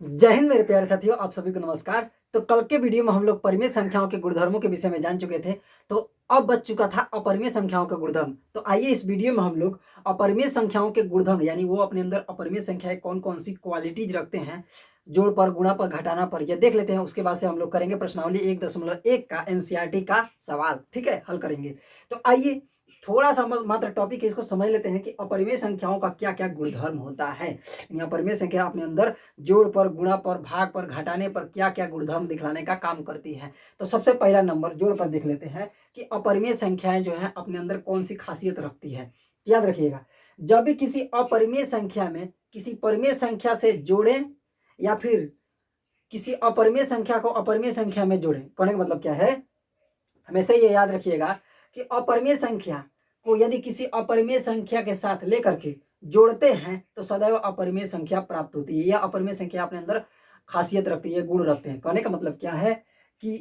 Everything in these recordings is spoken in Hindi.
जय हिंद मेरे प्यारे साथियों, आप सभी को नमस्कार। तो कल के वीडियो में हम लोग परिमेय संख्याओं के गुणधर्मों के विषय में जान चुके थे। तो अब बच चुका था अपरिमेय संख्याओं का गुणधर्म। तो आइए इस वीडियो में हम लोग अपरिमेय संख्याओं के गुणधर्म यानी वो अपने अंदर अपरिमेय संख्याएं कौन कौन सी क्वालिटीज रखते हैं, जोड़ पर, गुणा पर, घटाना पर, यह देख लेते हैं। उसके बाद से हम लोग करेंगे प्रश्नावली 1.1 का एनसीईआरटी का सवाल, ठीक है, हल करेंगे। तो आइए थोड़ा सा मात्र टॉपिक है, इसको समझ लेते हैं कि अपरिमेय संख्याओं का क्या क्या गुणधर्म होता है। अपरिमेय संख्या अपने अंदर जोड़ पर, गुणा पर, भाग पर, घटाने पर क्या क्या गुणधर्म दिखलाने का काम करती है। तो सबसे पहला नंबर जोड़ पर देख लेते हैं कि अपरिमेय संख्याएं जो है अपने अंदर कौन सी खासियत रखती है। याद रखिएगा, जब भी किसी अपरिमेय संख्या में किसी परिमेय संख्या से जोड़ें या फिर किसी अपरिमेय संख्या को अपरिमेय संख्या में जोड़ें, कहने का मतलब क्या है, हमेशा ये याद रखिएगा कि अपरिमेय संख्या को यदि किसी अपरिमेय संख्या के साथ लेकर के जोड़ते हैं तो सदैव अपरिमेय संख्या प्राप्त होती है। यह अपरिमेय संख्या अपने अंदर खासियत रखती है, गुण रखते हैं। कहने का मतलब क्या है कि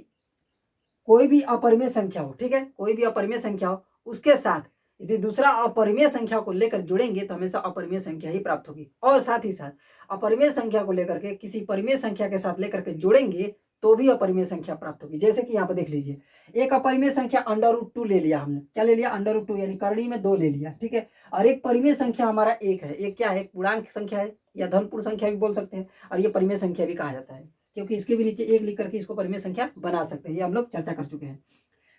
कोई भी अपरिमेय संख्या हो, ठीक है, कोई भी अपरिमेय संख्या हो, उसके साथ यदि दूसरा अपरिमेय संख्या को लेकर जुड़ेंगे तो हमेशा अपरिमेय संख्या ही प्राप्त होगी। और साथ ही साथ अपरिमेय संख्या को लेकर के किसी परिमेय संख्या के साथ लेकर के जोड़ेंगे तो भी अपरिमेय संख्या प्राप्त होगी। जैसे कि यहाँ पर देख लीजिए, एक अपरिमेय संख्या √2 ले लिया हमने, क्या ले लिया, √2 यानी करणी में 2 ले लिया, ठीक है। और एक परिमेय संख्या हमारा एक है, एक क्या है, पूर्णांक संख्या है या धनपूर्ण संख्या भी बोल सकते हैं, और ये परिमेय संख्या भी कहा जाता है क्योंकि इसके भी नीचे एक लिख करके इसको परिमेय संख्या बना सकते हैं। ये हम लोग चर्चा कर चुके हैं।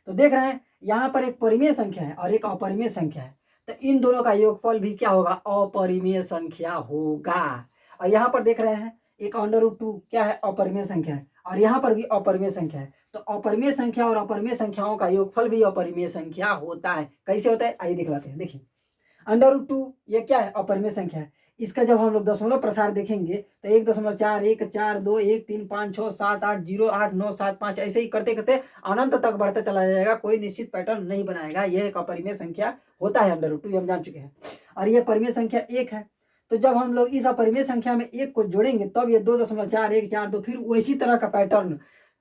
तो देख रहे हैं यहाँ पर एक परिमेय संख्या है और एक अपरिमेय संख्या है, तो इन दोनों का योगफल भी क्या होगा, अपरिमेय संख्या होगा। और यहाँ पर देख रहे हैं एक √2 क्या है, अपरिमेय संख्या है, और यहाँ पर भी अपरिमेय संख्या है। तो अपरिमेय संख्या और अपरिमेय संख्याओं का योगफल भी अपरिमेय संख्या होता है। कैसे होता है, आइए दिखलाते हैं। देखिए √2 ये क्या है, अपरिमेय संख्या है। इसका जब हम लोग दशमलव प्रसार देखेंगे तो 1.4 1 4 2 1 3 5 6 7 8 0 8 9 7 5 ऐसे ही करते करते अनंत तक बढ़ता चला जाएगा, कोई निश्चित पैटर्न नहीं बनाएगा। यह एक अपरिमेय संख्या होता है √2, ये हम जान चुके हैं। और यह परिमेय संख्या एक है। तो जब हम लोग इस अपरिमेय संख्या में एक को जोड़ेंगे तब ये 2.4 1 4 2 फिर वैसी तरह का पैटर्न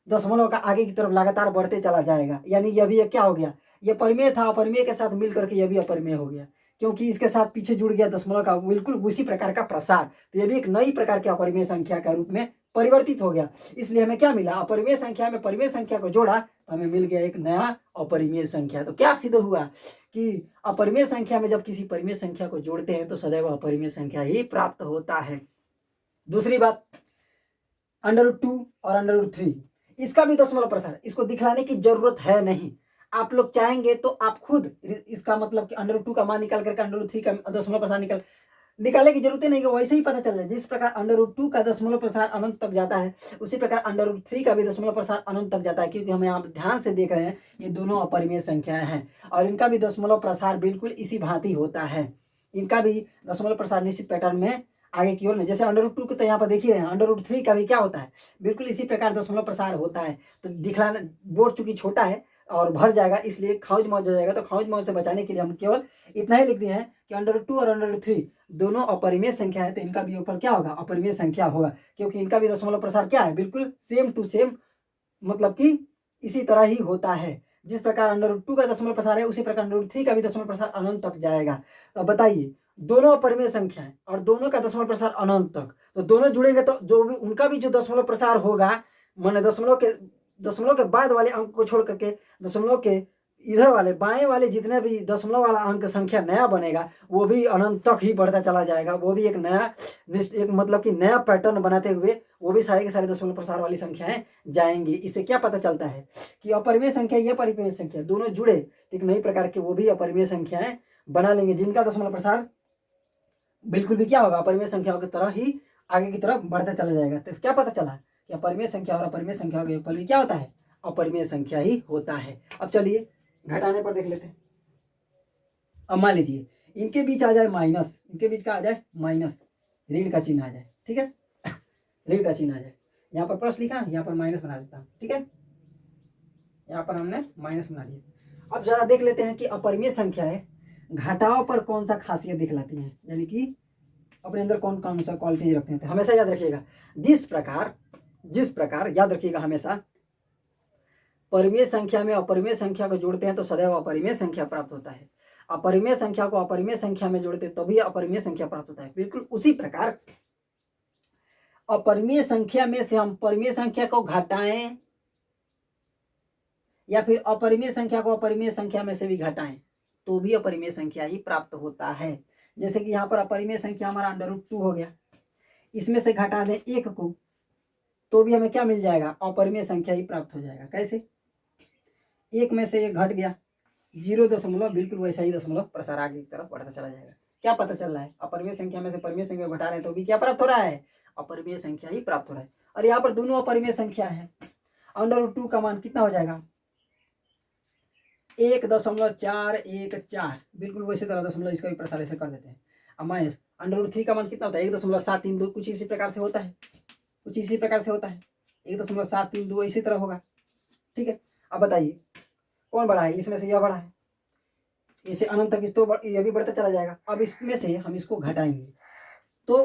दशमलव का आगे की तरफ लगातार बढ़ते चला जाएगा। यानी यह भी क्या हो गया, यह परिमेय था, अपरिमेय के साथ मिल करके यह भी अपरिमेय हो गया क्योंकि इसके साथ पीछे जुड़ गया दशमलव का बिल्कुल उसी प्रकार का प्रसार। तो यह भी एक नई प्रकार के अपरिमेय संख्या का रूप में परिवर्तित हो गया। इसलिए हमें क्या मिला, अपरिमेय संख्या में परिमेय संख्या को जोड़ा तो हमें मिल गया एक नया अपरिमेय संख्या। तो क्या सिद्ध हुआ कि अपरिमेय संख्या में जब किसी परिमेय संख्या को जोड़ते हैं तो सदैव अपरिमेय संख्या ही प्राप्त होता है। दूसरी बात, √2 और √3 इसका भी दशमलव प्रसार, इसको दिखलाने की जरूरत है नहीं। आप लोग चाहेंगे तो आप खुद इसका मतलब कि √2 का मान निकाल करके √3 का दशमलव प्रसार निकालने की जरूरत ही नहीं है, वैसे ही पता चल जाए। जिस प्रकार √2 का दशमलव प्रसार अनंत तक जाता है उसी प्रकार √3 का भी दशमलव प्रसार अनंत तक जाता है, क्योंकि हम यहाँ ध्यान से देख रहे हैं ये दोनों अपरिमेय संख्याएं हैं और इनका भी दशमलव प्रसार बिल्कुल इसी भांति होता है। इनका भी दशमलव प्रसार निश्चित पैटर्न में आगे की ओर नहीं, जैसे √2 को तो यहाँ पर देख ही रहे हैं, √3 का भी क्या होता है, बिल्कुल इसी प्रकार दशमलव प्रसार होता है। तो दिखलाना, बोर्ड चूंकि छोटा है और भर जाएगा इसलिए खाउज मौज हो जाएगा, तो खाउज मौज से बचाने के लिए हम केवल इतना ही लिख दिए हैं कि √2 और √3 दोनों अपरिमेय संख्या है, तो इनका भी योगफल क्या होगा, अपरिमेय संख्या होगा, क्योंकि इनका भी दशमलव प्रसार क्या है, बिल्कुल सेम टू सेम, मतलब कि इसी तरह ही होता है। जिस प्रकार √2 का दशमलव प्रसार है उसी प्रकार √3 का भी दशमलव प्रसार अनंत तक जाएगा। तो बताइए, दोनों अपरिमेय संख्या है और दोनों का दशमलव प्रसार अनंत तक, तो दोनों जुड़ेंगे तो जो भी उनका भी जो दशमलव प्रसार होगा, माने दशमलव के बाद वाले अंक को छोड़ करके दशमलव के इधर वाले बाएं वाले जितने भी दशमलव वाला अंक संख्या नया बनेगा वो भी अनंत तक ही बढ़ता चला जाएगा। वो भी एक नया एक मतलब कि नया पैटर्न बनाते हुए वो भी सारे के सारे दशमलव प्रसार वाली संख्याएं जाएंगी। इससे क्या पता चलता है कि अपरिमेय संख्या या परिमेय संख्या दोनों जुड़े तो एक नई प्रकार के वो भी अपरिमेय संख्याएं बना लेंगे, जिनका दशमलव प्रसार बिल्कुल भी क्या होगा, अपरिमेय संख्याओं की तरह ही आगे की तरफ बढ़ता चला जाएगा। तो क्या पता चला कि अपरिमेय संख्या और अपरिमेय संख्याओं का योगफल भी क्या होता है, अपरिमेय संख्या ही होता है। अब चलिए घटाने पर देख लेते हैं। अब मान लीजिए इनके बीच आ जाए माइनस, इनके बीच का आ जाए माइनस, ऋण का चिन्ह आ जाए, ठीक है, ऋण का चिन्ह आ जाए। यहाँ पर प्लस लिखा, यहाँ पर माइनस बना देता हूँ, ठीक है, यहाँ पर हमने माइनस बना दिया। अब जरा देख लेते हैं कि अपरिमेय संख्या है घटाव पर कौन सा खासियत दिखलाती है, यानी कि अपने अंदर कौन कौन सा क्वालिटी रखते हैं। तो हमेशा याद रखिएगा, जिस प्रकार याद रखिएगा, हमेशा परिमेय संख्या में अपरिमेय संख्या को जोड़ते हैं तो सदैव अपरिमेय संख्या प्राप्त होता है। अपरिमेय संख्या को अपरिमेय संख्या में जोड़ते तभी अपरिमेय संख्या प्राप्त होता है। बिल्कुल उसी प्रकार अपरिमेय संख्या में से हम परिमेय संख्या को घटाएं या फिर अपरिमेय संख्या को अपरिमेय संख्या में से भी घटाएं तो भी अपरिमेय संख्या ही प्राप्त होता है। जैसे कि यहाँ पर अपरिमेय संख्या हमारा √2 हो गया, इसमें से घटा दें 1 को तो भी हमें क्या मिल जाएगा, अपरिमेय संख्या ही प्राप्त हो जाएगा। कैसे, 1 में से 1 घट गया, 0 बिल्कुल वैसा ही दशमलव प्रसार आगे की तरफ बढ़ता चला जाएगा। क्या पता चल रहा है, अपरिमेय संख्या में से परिमेय संख्या घटा रहे हैं तो भी क्या प्राप्त हो रहा है, अपरिमेय संख्या ही प्राप्त हो रहा है। और यहाँ पर दोनों अपरिमेय संख्या है। √2 का मान कितना हो जाएगा, 1.414, बिल्कुल वैसे तरह दशमलव इसका भी प्रसार ऐसे कर देते हैं। अब माइनस √3 का मान कितना होता है, 1.732, कुछ इसी प्रकार से होता है, 1.732 इसी तरह होगा। ठीक है, अब बताइए कौन बड़ा है, इसमें से यह बड़ा है, इसे अनंत तक इस तो यह भी बढ़ता चला जाएगा। अब इसमें से हम इसको घटाएंगे तो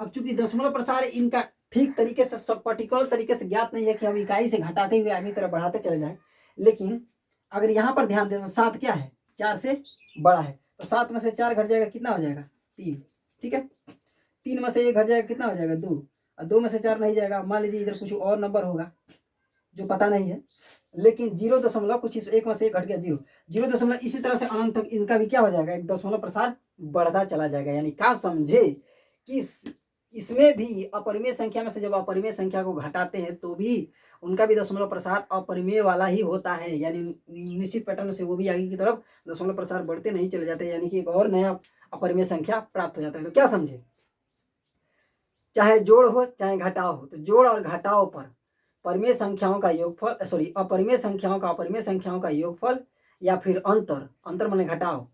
अब चूंकि दशमलव प्रसार इनका ठीक तरीके से सब पर्टिकुलर तरीके से ज्ञात नहीं है कि हम इकाई से घटाते हुए आगे तरफ बढ़ाते चले जाएं, लेकिन अगर यहाँ पर ध्यान दें तो 7 क्या है, 4 से बड़ा है, तो 7 में से 4 घट जाएगा, कितना हो जाएगा, 3। ठीक है, 3 में से 1 घट जाएगा, कितना हो जाएगा, 2, और 2 में से 4 नहीं जाएगा। मान लीजिए इधर कुछ और नंबर होगा जो पता नहीं है, लेकिन 0 कुछ 1 में से 1 घट गया 0 इसी तरह से अनंत तक इनका भी क्या हो जाएगा, एक दशमलव प्रसार बढ़ता चला जाएगा। यानी क्या समझे कि इसमें भी अपरिमेय संख्या में से जब अपरिमेय संख्या को घटाते हैं तो भी उनका भी दशमलव प्रसार अपरिमेय वाला ही होता है। यानी निश्चित पैटर्न से वो भी आगे की तरफ दशमलव प्रसार बढ़ते नहीं चले जाते, यानी कि एक और नया अपरिमेय संख्या प्राप्त हो जाता है। तो क्या समझे, चाहे जोड़ हो चाहे घटाव हो, तो जोड़ और घटाव पर परिमेय संख्याओं का योगफल, अपरिमेय संख्याओं का अपरिमेय संख्याओं का योगफल या फिर अंतर माने घटाव,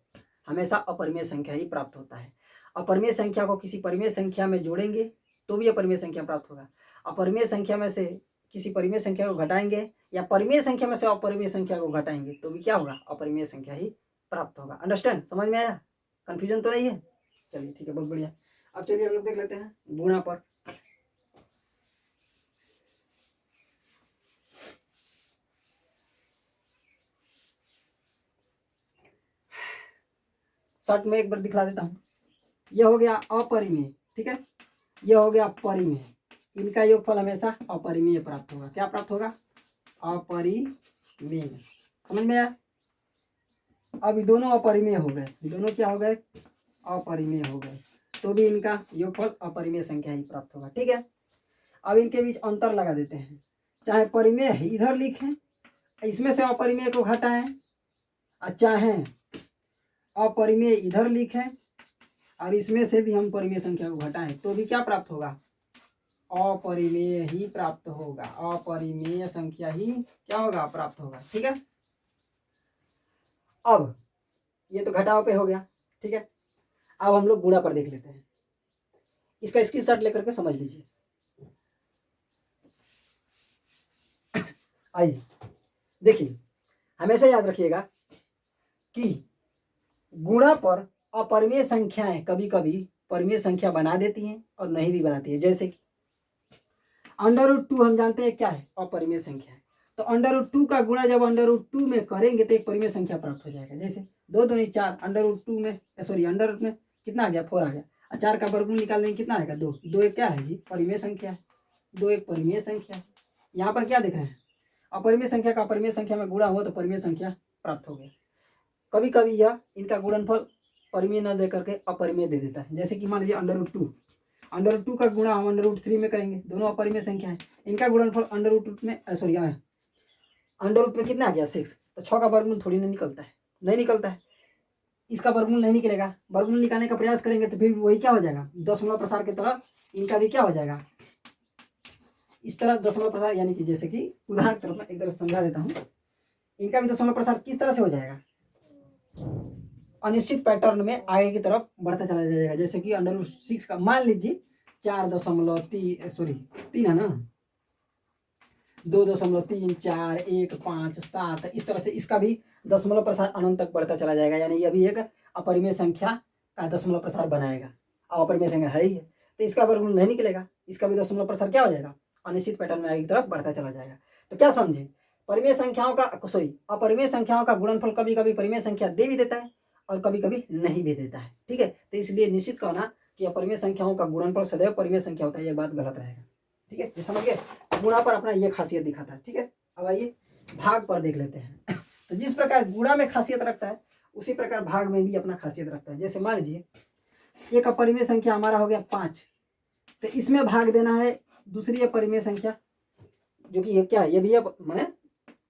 हमेशा अपरिमेय संख्या ही प्राप्त होता है। अपरिमेय संख्या को किसी परिमेय संख्या में जोड़ेंगे तो भी अपरिमेय संख्या प्राप्त होगा, अपरिमेय संख्या में से किसी परिमेय संख्या को घटाएंगे या परिमेय संख्या में से अपरिमेय संख्या को घटाएंगे तो भी क्या होगा, अपरिमेय संख्या ही प्राप्त होगा। अंडरस्टैंड, समझ में आया, कंफ्यूजन तो नहीं है। चलिए ठीक है, बहुत बढ़िया। अब चलिए हम लोग देख लेते हैं गुणा पर। शॉर्ट में एक बार दिखला देता हूँ। यह हो गया अपरिमेय, ठीक है, यह हो गया परिमेय, इनका योगफल हमेशा अपरिमेय प्राप्त होगा। क्या प्राप्त होगा, अपरिमेय। समझ में आया। अब दोनों अपरिमेय हो गए, दोनों क्या हो गए, अपरिमेय हो गए, तो भी इनका योगफल अपरिमेय संख्या ही प्राप्त होगा। ठीक है, अब इनके बीच अंतर लगा देते हैं, चाहे परिमेय इधर लिखें, इसमें से अपरिमेय को घटाएं, और चाहे अपरिमेय इधर लिखें और इसमें से भी हम परिमेय संख्या को घटाएं तो भी क्या प्राप्त होगा, अपरिमेय ही प्राप्त होगा, अपरिमेय संख्या ही क्या होगा, प्राप्त होगा। ठीक है, अब ये तो घटाव पे हो गया। ठीक है, अब हम लोग गुणा पर देख लेते हैं, इसका स्क्रीनशॉट लेकर के समझ लीजिए। आइए देखिए, हमेशा याद रखिएगा कि गुणा पर अपरिमेय संख्याएं कभी कभी परिमेय संख्या बना देती हैं और नहीं भी बनाती है। जैसे कि √2 हम जानते हैं क्या है, अपरिमेय संख्या है, तो √2 का गुणा जब √2 में करेंगे तो एक परिमेय संख्या प्राप्त हो जाएगा। जैसे 2 दूनी 4, √2 में अंडर रूट में कितना आ गया, 4 आ गया, और 4 का वर्गमूल निकाल देंगे कितना आएगा, 2। 2 एक क्या है जी, परिमेय संख्या है, 2 एक परिमेय संख्या है। यहाँ पर क्या देख रहे हैं, अपरिमेय संख्या का अपरिमेय संख्या में गुणा हुआ तो परिमेय संख्या प्राप्त हो गया। कभी कभी यह इनका गुणनफल परिमेय न दे करके अपरिमेय दे देता है। जैसे कि मान लीजिए √2 का गुणा हम √3 में करेंगे, दोनों अपरिमेय संख्या है, इनका गुणनफल √रूट में अंडर रूट में कितना आ गया, 6, तो 6 का वर्गमूल थोड़ी नहीं निकलता है, नहीं निकलता है, इसका वर्गमूल नहीं निकलेगा। वर्गमूल निकालने का प्रयास करेंगे तो फिर वही क्या हो जाएगा, दशमलव प्रसार की तरह इनका भी क्या हो जाएगा, इस तरह दशमलव प्रसार। यानी कि जैसे कि उदाहरण तरफ मैं एक तरह समझा देता हूँ, इनका भी दशमलव प्रसार किस तरह से हो जाएगा, अनिश्चित पैटर्न में आगे की तरफ बढ़ता चला जाएगा। जैसे कि √6 का मान लीजिए 4.3 है ना, 2.3, 4, 1, 5, 7, इस तरह से इसका भी दशमलव प्रसार अनंत तक बढ़ता चला जाएगा। यानी यह भी एक अपरिमेय संख्या का दशमलव प्रसार बनाएगा। अब अपरिमेय संख्या है ही है तो इसका वर्गमूल नहीं निकलेगा, इसका भी दशमलव प्रसार क्या हो जाएगा, अनिश्चित पैटर्न में आगे की तरफ बढ़ता चला जाएगा। तो क्या समझे, परिमेय संख्याओं का अपरिमेय संख्याओं का गुणनफल कभी कभी परिमेय संख्या दे भी देता है और कभी कभी नहीं भी देता है। ठीक है, तो इसलिए निश्चित कहना कि अपरिमेय संख्याओं का गुणनफल सदैव परिमेय संख्या होता है, यह बात गलत रहेगा। ठीक है, ये समझ गए। गुणा पर अपना ये खासियत दिखाता है। ठीक है, अब आइए भाग पर देख लेते हैं। तो जिस प्रकार गुणा में खासियत रखता है उसी प्रकार भाग में भी अपना खासियत रखता है। जैसे मान लीजिए एक अपरिमेय संख्या हमारा हो गया 5, तो इसमें भाग देना है दूसरी अपरिमेय संख्या, जो कि ये क्या है, ये भी मैंने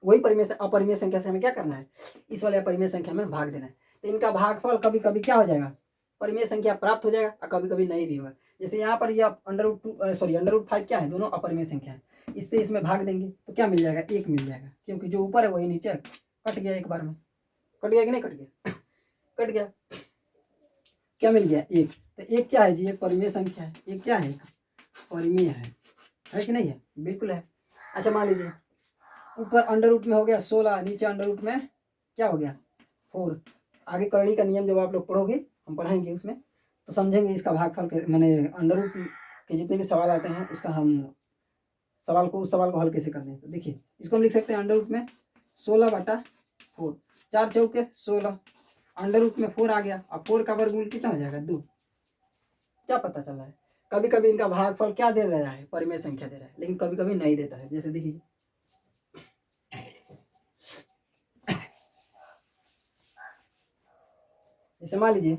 वही अपरिमेय संख्या से हमें क्या करना है, इस वाले अपरिमेय संख्या में भाग देना है। तो इनका भागफल कभी कभी क्या हो जाएगा, परिमेय संख्या प्राप्त हो जाएगा और कभी कभी नहीं भी होगा। जैसे यहाँ पर यह √5 क्या है, दोनों अपरिमेय संख्या है, इससे इसमें भाग देंगे तो क्या मिल जाएगा, 1 मिल जाएगा, क्योंकि जो ऊपर है वही नीचे कट गया, एक बार में कट गया कि नहीं कट गया, कट गया, क्या मिल गया 1। तो 1 क्या है जी, एक परिमेय संख्या है, एक क्या है, परिमेय है कि नहीं है, बिल्कुल है। अच्छा मान लीजिए ऊपर अंडर में हो गया 16, नीचे अंडर में क्या हो गया 4। आगे करणी का नियम जब आप लोग पढ़ोगे, हम पढ़ाएंगे उसमें, तो समझेंगे इसका भागफल के, मैंने अंडर के जितने भी सवाल आते हैं उसका हम उस सवाल को हल कैसे करते हैं। तो देखिए इसको हम लिख सकते हैं अंडर में 16/4, 4 चौके 16, अंडर में 4 आ गया। अब 4 का वर्गमूल कितना हो जाएगा 2। क्या पता चल रहा है, कभी कभी इनका भागफल क्या दे रहा है, परिमेय संख्या दे रहा है, लेकिन कभी कभी नहीं देता है। जैसे देखिए जैसे मान लीजिए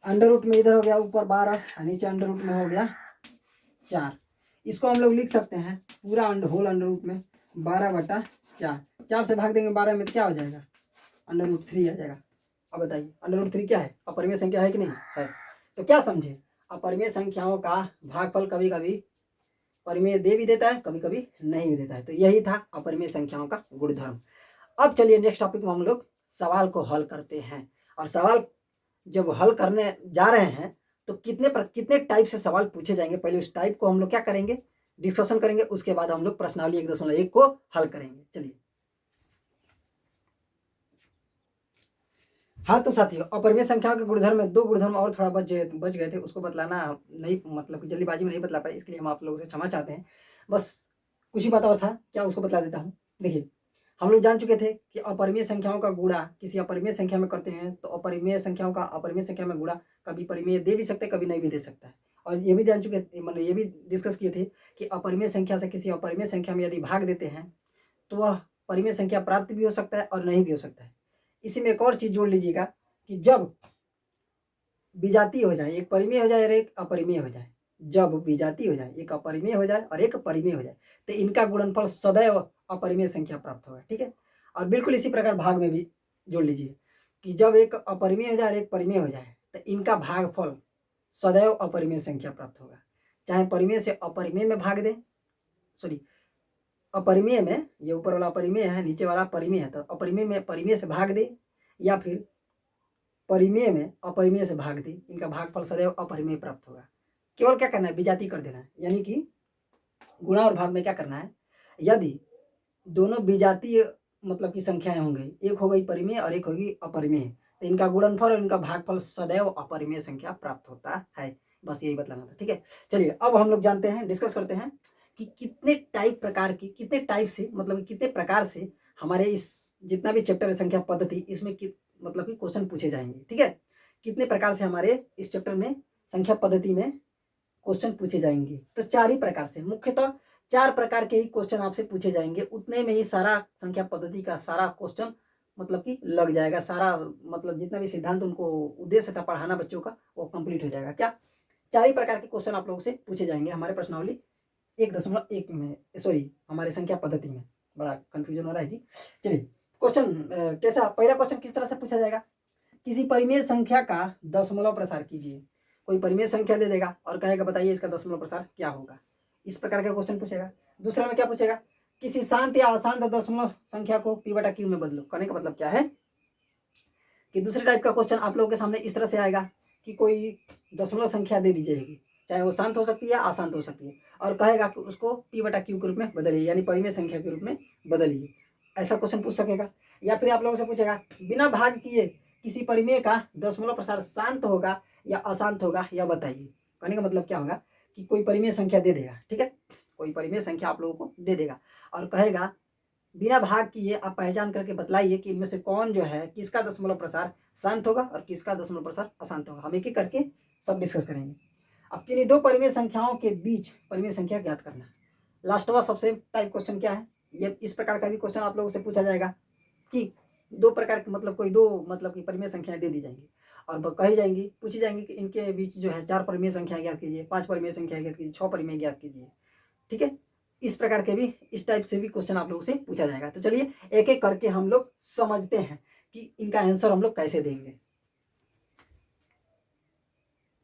अंडर में इधर हो गया ऊपर 12, नीचे अंडर में हो गया 4। इसको हम लोग लिख सकते हैं पूरा होल अंडर में 12/4, 4 से भाग देंगे 12 में तो क्या हो जाएगा, √3 आ जाएगा। अब बताइए √3 क्या है, अपरिमेय संख्या है कि नहीं है। तो क्या समझे, अपरिमेय संख्याओं का भागफल कभी कभी परिमेय दे भी देता है, कभी कभी नहीं भी देता है। तो यही था अपरिमेय संख्याओं का गुणधर्म। अब चलिए नेक्स्ट टॉपिक में हम लोग सवाल को हल करते हैं। और सवाल जब हल करने जा रहे हैं तो कितने टाइप से सवाल पूछे जाएंगे, पहले उस टाइप को हम लोग क्या करेंगे, डिस्कशन करेंगे, उसके बाद हम लोग प्रश्नावली 1.1 को हल करेंगे। चलिए हाँ तो साथियों, अपरिमेय संख्याओं के गुणधर्म में 2 गुणधर्म और थोड़ा बच गए थे, उसको बतलाना नहीं, मतलब कि जल्दीबाजी में नहीं बतला पाए, इसके लिए हम आप लोगों से क्षमा चाहते हैं। बस कुछ ही बात और था, क्या उसको बतला देता हूँ। देखिए हम लोग जान चुके थे कि अपरिमेय संख्याओं का गुणा किसी अपरिमेय संख्या में करते हैं तो अपरिमेय संख्याओं का अपरिमेय संख्या में गुणा कभी परिमेय दे भी सकते, कभी नहीं भी दे सकता है। और ये भी जान चुके, मतलब ये भी डिस्कस किए थे कि अपरिमेय संख्या से किसी अपरिमेय संख्या में यदि भाग देते हैं तो वह परिमेय संख्या प्राप्त भी हो सकता है और नहीं भी हो सकता है। इसी में एक और चीज जोड़ लीजिएगा कि जब विजातीय हो जाए, एक परिमेय हो जाए और एक अपरिमेय हो जाए, जब विजातीय हो जाए, एक अपरिमेय हो जाए और एक परिमेय हो जाए, तो इनका गुणनफल सदैव अपरिमेय संख्या प्राप्त होगा। ठीक है, और बिल्कुल इसी प्रकार भाग में भी जोड़ लीजिए कि जब एक अपरिमेय हो जाए और एक परिमेय हो जाए तो इनका भागफल सदैव अपरिमेय संख्या प्राप्त होगा। चाहे परिमेय से अपरिमेय में भाग दे, सॉरी अपरिमेय में, ये ऊपर वाला अपरिमेय है, नीचे वाला परिमेय है, तो अपरिमेय में परिमेय से भाग दे या फिर परिमेय में अपरिमेय से भाग दे, इनका भागफल सदैव अपरिमेय प्राप्त होगा। केवल क्या करना है, विजातीय कर देना है, यानी कि गुणा और भाग में क्या करना है, यदि दोनों विजातीय मतलब की संख्याएं होंगी, एक हो गई परिमेय और एक होगी अपरिमेय, तो इनका गुणनफल और इनका भागफल सदैव अपरिमेय संख्या प्राप्त होता है। बस यही बतलाना था। ठीक है, चलिए अब हम लोग जानते हैं, डिस्कस करते हैं कि कितने टाइप से, मतलब कितने प्रकार से हमारे इस जितना भी चैप्टर है संख्या पद्धति, इसमें मतलब कि क्वेश्चन पूछे जाएंगे। ठीक है, कितने प्रकार से हमारे इस चैप्टर में संख्या पद्धति में क्वेश्चन पूछे जाएंगे। तो 4 ही प्रकार से, मुख्यतः 4 प्रकार के ही क्वेश्चन आपसे पूछे जाएंगे, उतने में ही सारा संख्या पद्धति का सारा क्वेश्चन मतलब कि लग जाएगा, सारा मतलब जितना भी सिद्धांत उनको उद्देश्य था पढ़ाना बच्चों का वो कंप्लीट हो जाएगा। क्या 4 ही प्रकार के क्वेश्चन आप लोगों से पूछे जाएंगे हमारे प्रश्नावली 1.1 में, सॉरी हमारे संख्या पद्धति में, बड़ा कंफ्यूजन हो रहा है जी। चलिए क्वेश्चन कैसा, पहला क्वेश्चन किस तरह से पूछा जाएगा, किसी परिमेय संख्या का दशमलव प्रसार कीजिए। कोई परिमेय संख्या दे देगा और कहेगा बताइए इसका दशमलव प्रसार क्या होगा, इस प्रकार का क्वेश्चन पूछेगा। दूसरा में क्या पूछेगा, किसी शांत या अशांत दशमलव संख्या को p/q में बदलो। कहने का मतलब क्या है कि दूसरे टाइप का क्वेश्चन आप लोगों के सामने इस तरह से आएगा कि कोई दशमलव संख्या दे दी जाएगी, चाहे वो शांत हो सकती है या अशांत हो सकती है, और कहेगा कि उसको p/q के रूप में बदलिए, यानी परिमेय संख्या के रूप में बदलिए। ऐसा क्वेश्चन पूछ सकेगा। या फिर आप लोगों से पूछेगा बिना भाग किए किसी परिमेय का दशमलव प्रसार शांत होगा या अशांत होगा यह बताइए। कहने का मतलब क्या होगा कि कोई परिमेय संख्या दे देगा, ठीक है, कोई परिमेय संख्या आप लोगों को दे देगा और कहेगा बिना भाग किए आप पहचान करके बतलाइए कि इनमें से कौन जो है, किसका दशमलव प्रसार शांत होगा और किसका दशमलव प्रसार अशांत होगा। हम एक एक करके सब डिस्कस करेंगे। अब किन्हीं दो परिमेय संख्याओं के बीच परिमेय संख्या ज्ञात करना है। लास्टवा सबसे टाइप क्वेश्चन क्या है, ये इस प्रकार का भी क्वेश्चन आप लोगों से पूछा जाएगा कि दो प्रकार के मतलब कोई दो मतलब की परिमेय संख्याएं दे दी जाएंगी और कही जाएंगी, पूछी जाएंगी कि इनके बीच जो है 4 परिमेय संख्याएं ज्ञात कीजिए, 5 परिमेय संख्याएं ज्ञात कीजिए, 6 परिमेय ज्ञात कीजिए। ठीक है, इस प्रकार के भी इस टाइप से भी क्वेश्चन आप लोगों से पूछा जाएगा। तो चलिए एक एक करके हम लोग समझते हैं कि इनका आंसर हम लोग कैसे देंगे।